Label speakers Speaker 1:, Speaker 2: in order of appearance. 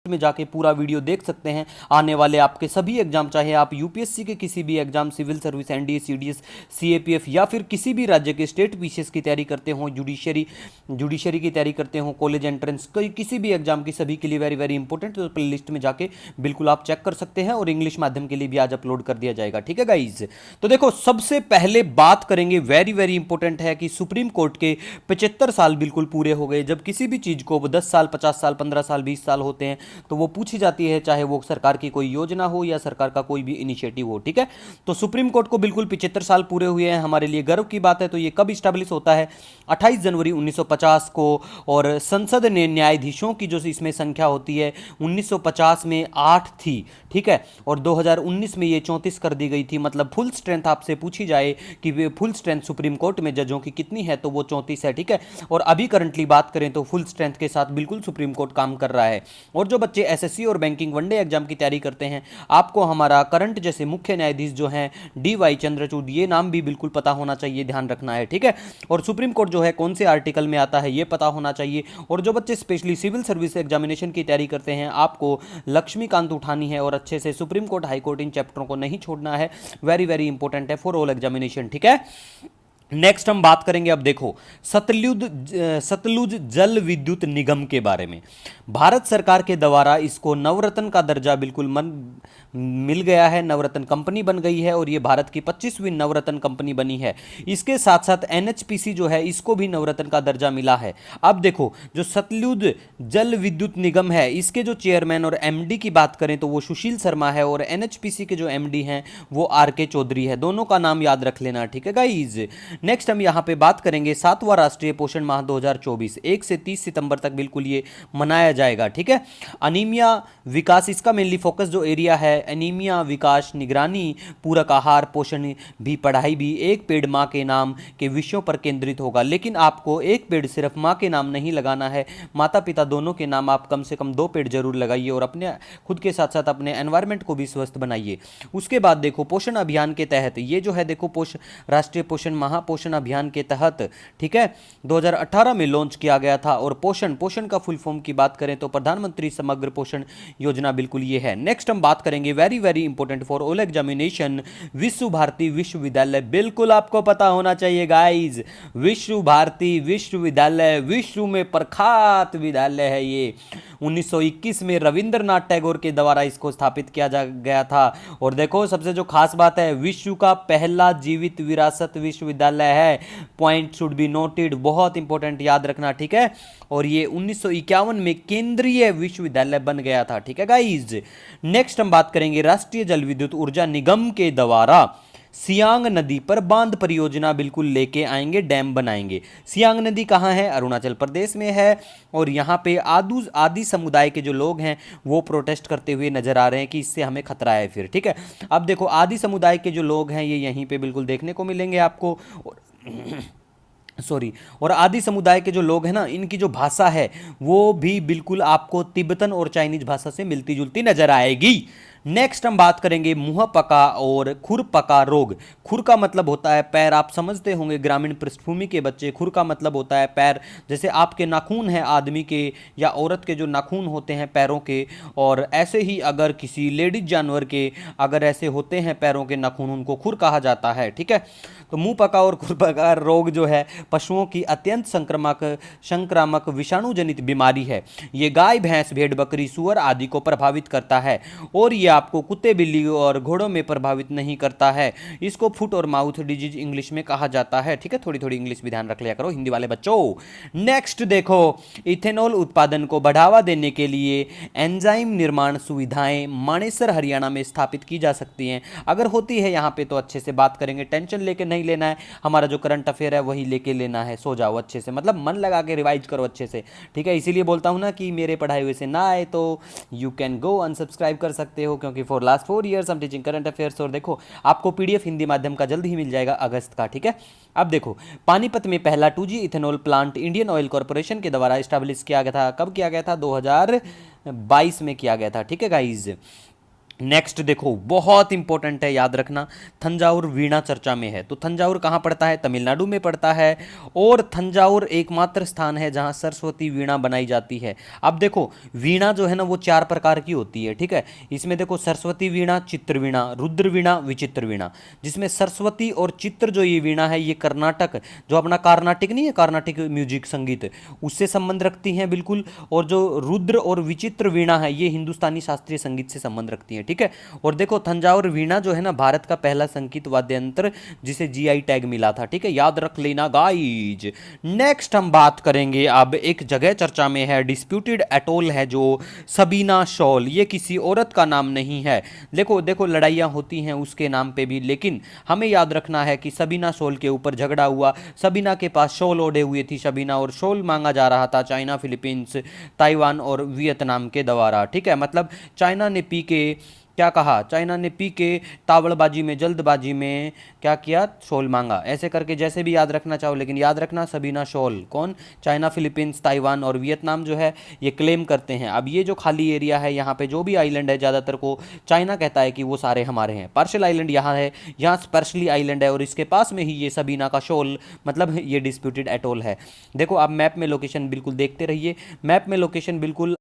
Speaker 1: में जाके पूरा वीडियो देख सकते हैं। आने वाले आपके सभी एग्जाम, चाहे आप यूपीएससी के किसी भी exam, civil service, NDA, CDS, CAPF या फिर किसी भी राज्य के स्टेट पीसीएस की तैयारी करते हो, जुडिशरी की तैयारी करते हो, कॉलेज एंट्रेंस, कोई किसी भी एग्जाम की, सभी के लिए वेरी वेरी इंपॉर्टेंट। तो प्ले लिस्ट में जाके बिल्कुल आप चेक कर सकते हैं, और इंग्लिश माध्यम के लिए भी आज अपलोड कर दिया जाएगा। ठीक है गाइज, तो देखो सबसे पहले बात करेंगे, वेरी वेरी इंपॉर्टेंट है कि सुप्रीम कोर्ट के 75 साल बिल्कुल पूरे हो गए। जब किसी भी चीज को 10 साल, 50 साल, 15 साल, 20 साल होते हैं तो वो पूछी जाती है, चाहे वो सरकार की कोई योजना हो या सरकार का कोई भी इनिशिएटिव हो। ठीक है, तो सुप्रीम कोर्ट को बिल्कुल 75 साल पूरे हुए हैं, हमारे लिए गर्व की बात है। तो ये कब स्टैब्लिश होता है? 28 जनवरी 1950 को। और संसद ने न्यायाधीशों की जो इसमें संख्या होती है 1950 में 8 थी। ठीक है, और 2019 में ये 34 कर दी गई थी। मतलब फुल स्ट्रेंथ आपसे पूछी जाए कि फुल स्ट्रेंथ सुप्रीम कोर्ट में जजों की कितनी है, तो वो 34 है। ठीक है, और अभी करंटली बात करें तो फुल स्ट्रेंथ के साथ बिल्कुल सुप्रीम कोर्ट काम कर रहा है। और जो बच्चे एसएससी और बैंकिंग वनडे एग्जाम की तैयारी करते हैं, आपको हमारा करंट जैसे मुख्य न्यायाधीश जो हैं डीवाई चंद्रचूड़, ये नाम भी बिल्कुल पता होना चाहिए, ध्यान रखना है। ठीक है, और सुप्रीम कोर्ट जो है कौन से आर्टिकल में आता है ये पता होना चाहिए। और जो बच्चे स्पेशली सिविल सर्विस एग्जामिनेशन की तैयारी करते हैं, आपको लक्ष्मीकांत उठानी है और अच्छे से सुप्रीम कोर्ट, हाई कोर्ट, इन चैप्टरों को नहीं छोड़ना है। वेरी वेरी इंपॉर्टेंट है फॉर ऑल एग्जामिनेशन। ठीक है, नेक्स्ट हम बात करेंगे, अब देखो सतलुज जल विद्युत निगम के बारे में। भारत सरकार के द्वारा इसको नवरत्न का दर्जा बिल्कुल मिल गया है, नवरत्न कंपनी बन गई है, और ये भारत की 25वीं नवरत्न कंपनी बनी है। इसके साथ साथ एनएचपीसी जो है, इसको भी नवरत्न का दर्जा मिला है। अब देखो, जो सतलुज जल विद्युत निगम है, इसके जो चेयरमैन और एमडी की बात करें तो वो सुशील शर्मा है, और एनएचपीसी के जो एमडी हैं वो आरके चौधरी है। दोनों का नाम याद रख लेना। ठीक है गाइज, नेक्स्ट हम यहां पे बात करेंगे 7वां राष्ट्रीय पोषण माह 2024, 1 से 30 सितंबर तक बिल्कुल ये मनाया जाएगा। ठीक है, अनीमिया विकास, इसका मेनली फोकस जो एरिया है, एनीमिया विकास, निगरानी, पूरक आहार, पोषण भी, पढ़ाई भी, एक पेड़ माँ के नाम के विषयों पर केंद्रित होगा। लेकिन आपको एक पेड़ सिर्फ माँ के नाम नहीं लगाना है, माता पिता दोनों के नाम आप कम से कम 2 पेड़ जरूर लगाइए, और अपने खुद के साथ साथ अपने एनवायरमेंट को भी स्वस्थ बनाइए। उसके बाद देखो, पोषण अभियान के तहत, ये जो है देखो राष्ट्रीय पोषण माह पोषण अभियान के तहत, ठीक है, 2018 में लॉन्च किया गया था। और पोषण का फुल फॉर्म की बात करें तो प्रधानमंत्री समग्र पोषण योजना बिल्कुल ये है। नेक्स्ट हम बात करेंगे, very very important for all examination, विश्व भारती विश्वविद्यालय। बिल्कुल आपको पता होना चाहिए गाइज, विश्व भारती विश्वविद्यालय विश्व में प्रख्यात विद्यालय है ये। 1921 में रविंद्रनाथ टैगोर के द्वारा इसको स्थापित किया गया था। और देखो सबसे जो खास बात है, विश्व का पहला जीवित विरासत विश्वविद्यालय है। पॉइंट शुड बी नोटेड, बहुत इंपॉर्टेंट, याद रखना। ठीक है, और ये 1951 में केंद्रीय विश्वविद्यालय बन गया था। ठीक है गाइज, नेक्स्ट हम बात करेंगे राष्ट्रीय जल विद्युत ऊर्जा निगम के द्वारा सियांग नदी पर बांध परियोजना बिल्कुल लेके आएंगे, डैम बनाएंगे। सियांग नदी कहाँ है? अरुणाचल प्रदेश में है। और यहाँ पे आदि समुदाय के जो लोग हैं वो प्रोटेस्ट करते हुए नजर आ रहे हैं कि इससे हमें खतरा है फिर। ठीक है, अब देखो, आदि समुदाय के जो लोग हैं ये यहीं पे बिल्कुल देखने को मिलेंगे आपको। सॉरी, और आदि समुदाय के जो लोग हैं ना, इनकी जो भाषा है वो भी बिल्कुल आपको तिब्बतन और चाइनीज भाषा से मिलती जुलती नजर आएगी। नेक्स्ट हम बात करेंगे मुंह पका और खुर पका रोग। खुर का मतलब होता है पैर, आप समझते होंगे ग्रामीण पृष्ठभूमि के बच्चे, खुर का मतलब होता है पैर। जैसे आपके नाखून हैं आदमी के या औरत के, जो नाखून होते हैं पैरों के, और ऐसे ही अगर किसी लेडीज जानवर के अगर ऐसे होते हैं पैरों के नाखून, उनको खुर कहा जाता है। ठीक है, तो मुंह पका और खुर पका रोग जो है पशुओं की अत्यंत संक्रामक विषाणु जनित बीमारी है। ये गाय, भैंस, भेड़, बकरी, सुअर आदि को प्रभावित करता है, और ये आपको कुत्ते, बिल्ली और घोड़ों में प्रभावित नहीं करता है। इसको फुट और माउथ डिजीज इंग्लिश में कहा जाता है। ठीक है, थोड़ी थोड़ी इंग्लिश भी ध्यान रख लिया करो हिंदी वाले बच्चों। नेक्स्ट देखो, इथेनॉल उत्पादन को बढ़ावा देने के लिए एंजाइम निर्माण सुविधाएं मानेसर हरियाणा में स्थापित की जा सकती हैं। अगर होती है यहाँ पे तो अच्छे से बात करेंगे, टेंशन लेके नहीं लेना है, हमारा जो करंट अफेयर है वही लेके लेना है। सो जाओ अच्छे से, मतलब मन लगा के रिवाइज करो अच्छे से। ठीक है, इसीलिए बोलता हूँ ना कि मेरे पढ़ाई हुए से ना आए तो यू कैन गो अनसब्सक्राइब कर सकते हो, क्योंकि फॉर लास्ट 4 ईयर्स हम टीचिंग करंट अफेयर्स। और देखो, आपको पीडीएफ हिंदी माध्यम का जल्द ही मिल जाएगा अगस्त का। ठीक है, अब देखो, पानीपत में पहला 2G ethanol plant Indian oil corporation के द्वारा स्टैब्लिश किया गया था। कब किया गया था? 2022 में किया गया था। ठीक है गाइज, नेक्स्ट देखो, बहुत इंपॉर्टेंट है, याद रखना, थंजावुर वीणा चर्चा में है। तो थंजावुर कहाँ पड़ता है? तमिलनाडु में पड़ता है। और थंजावुर एकमात्र स्थान है जहाँ सरस्वती वीणा बनाई जाती है। अब देखो, वीणा जो है ना वो 4 प्रकार की होती है, ठीक है। इसमें देखो, सरस्वती वीणा, चित्र वीणा, रुद्र वीणा, विचित्र वीणा। जिसमें सरस्वती और चित्र जो ये वीणा है, ये कर्नाटक, जो अपना कार्नाटिक नहीं है, कार्नाटिक म्यूजिक संगीत, उससे संबंध रखती हैं बिल्कुल। और जो रुद्र और विचित्र वीणा है, ये हिंदुस्तानी शास्त्रीय संगीत से संबंध रखती है, ठीक है। और देखो, तंजावुर वीणा जो है ना भारत का पहला संगीत वाद्य यंत्र जिसे जीआई टैग मिला था, ठीक है, याद रख लेना गाइज। नेक्स्ट हम बात करेंगे, अब एक जगह चर्चा में है, डिस्प्यूटेड एटोल है जो सबीना शॉल, ये किसी औरत का नाम नहीं है। देखो देखो, लड़ाइयाँ होती हैं उसके नाम पे भी, लेकिन हमें याद रखना है कि सबीना शॉल के ऊपर झगड़ा हुआ। सबीना के पास शॉल ओढ़े हुए थी सबीना, और शॉल मांगा जा रहा था चाइना, फिलीपींस, ताइवान और वियतनाम के द्वारा, ठीक है। मतलब चाइना ने पी के क्या कहा, चाइना ने पी के तावड़बाजी में, जल्दबाजी में क्या किया, शॉल मांगा, ऐसे करके जैसे भी याद रखना चाहो, लेकिन याद रखना सबीना शॉल कौन, चाइना, फिलीपींस, ताइवान और वियतनाम जो है ये क्लेम करते हैं। अब ये जो खाली एरिया है, यहाँ पे जो भी आइलैंड है, ज़्यादातर को चाइना कहता है कि वो सारे हमारे हैं। पार्शियल आइलैंड यहाँ है, यहाँ स्पर्शली आइलैंड है, और इसके पास में ही ये सबीना का शॉल, मतलब ये डिस्प्यूटेड एटोल है। देखो, आप मैप में लोकेशन बिल्कुल देखते रहिए, मैप में लोकेशन बिल्कुल